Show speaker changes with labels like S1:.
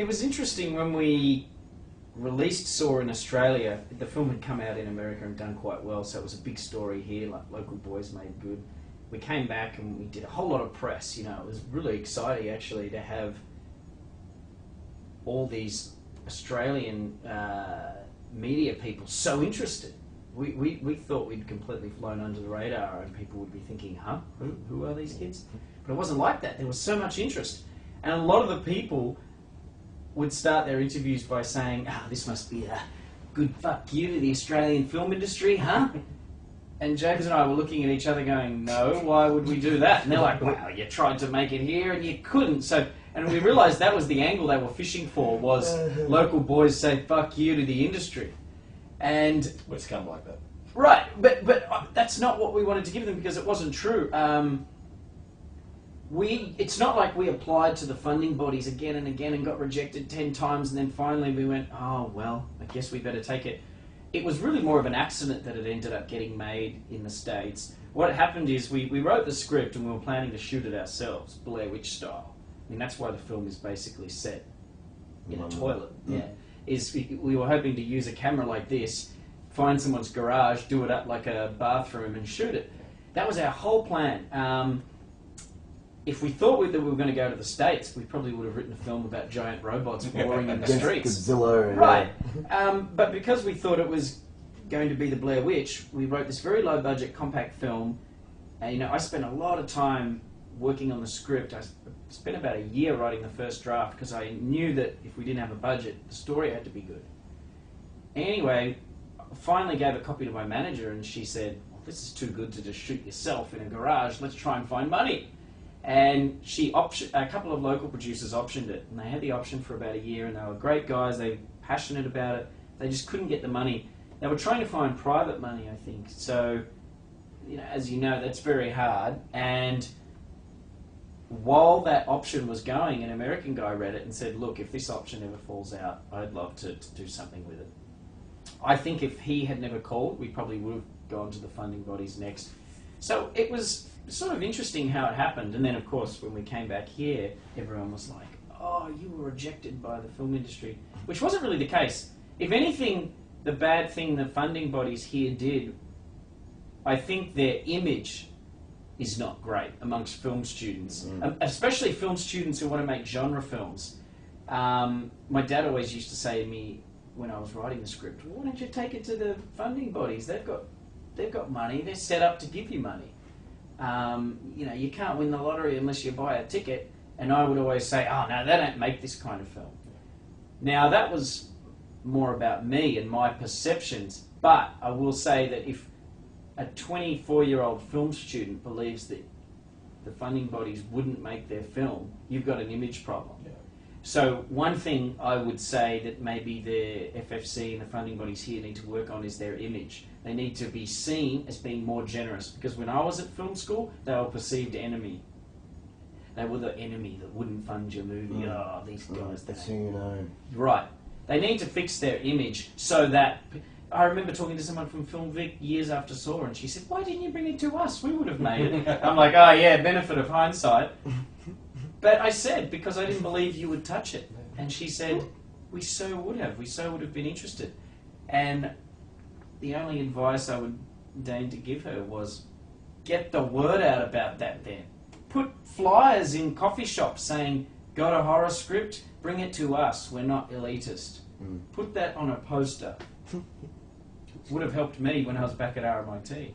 S1: it was interesting when we released Saw in Australia. The film had come out in America and done quite well, so it was a big story here, like local boys made good. We came back and we did a whole lot of press, you know. It was really exciting actually to have all these Australian media people so interested. We thought we'd completely flown under the radar and people would be thinking, huh, who are these kids? But it wasn't like that. There was so much interest. And a lot of the people would start their interviews by saying, this must be a good fuck you to the Australian film industry, huh? And James and I were looking at each other going, no, why would we do that? And they're like, well, you tried to make it here and you couldn't. And we realised that was the angle they were fishing for, was local boys say fuck you to the industry. And
S2: it's come like that.
S1: Right, but that's not what we wanted to give them, because it wasn't true. It's not like we applied to the funding bodies again and again and got rejected 10 times and then finally we went, oh, well, I guess we better take it. It was really more of an accident that it ended up getting made in the States. What happened is we wrote the script and we were planning to shoot it ourselves, Blair Witch style. I mean, that's why the film is basically set in a toilet. Yeah, we were hoping to use a camera like this, find someone's garage, do it up like a bathroom and shoot it. That was our whole plan. If we thought that we were going to go to the States, we probably would have written a film about giant robots warring in the streets.
S3: Godzilla,
S1: right. But because we thought it was going to be the Blair Witch, we wrote this very low-budget, compact film. And, you know, I spent a lot of time working on the script. I spent about a year writing the first draft because I knew that if we didn't have a budget, the story had to be good. Anyway, I finally gave a copy to my manager and she said, well, this is too good to just shoot yourself in a garage. Let's try and find money. And a couple of local producers optioned it, and they had the option for about a year, and they were great guys, they were passionate about it, they just couldn't get the money. They were trying to find private money, I think, so, you know, as you know, that's very hard, and while that option was going, an American guy read it and said, look, if this option ever falls out, I'd love to do something with it. I think if he had never called, we probably would have gone to the funding bodies next. So it was sort of interesting how it happened, and then of course when we came back here, everyone was like, oh, you were rejected by the film industry, which wasn't really the case. If anything, the bad thing the funding bodies here did, I think their image is not great amongst film students, especially film students who want to make genre films. My dad always used to say to me when I was writing the script, well, why don't you take it to the funding bodies? They've got money, they're set up to give you money. You know, you can't win the lottery unless you buy a ticket. And I would always say, oh, no, they don't make this kind of film. Now, that was more about me and my perceptions, but I will say that if a 24-year-old film student believes that the funding bodies wouldn't make their film, you've got an image problem. Yeah. So one thing I would say that maybe the FFC and the funding bodies here need to work on is their image. They need to be seen as being more generous, because when I was at film school, they were perceived enemy. They were the enemy that wouldn't fund your movie. Oh, these guys.
S3: That's who you know.
S1: Right. They need to fix their image so that... I remember talking to someone from Film Vic years after Saw, and she said, why didn't you bring it to us? We would have made it. I'm like, oh yeah, benefit of hindsight. But I said, because I didn't believe you would touch it. And she said, we so would have. We so would have been interested. And the only advice I would deign to give her was, get the word out about that then. Put flyers in coffee shops saying, got a horror script? Bring it to us. We're not elitist. Put that on a poster. Would have helped me when I was back at RMIT.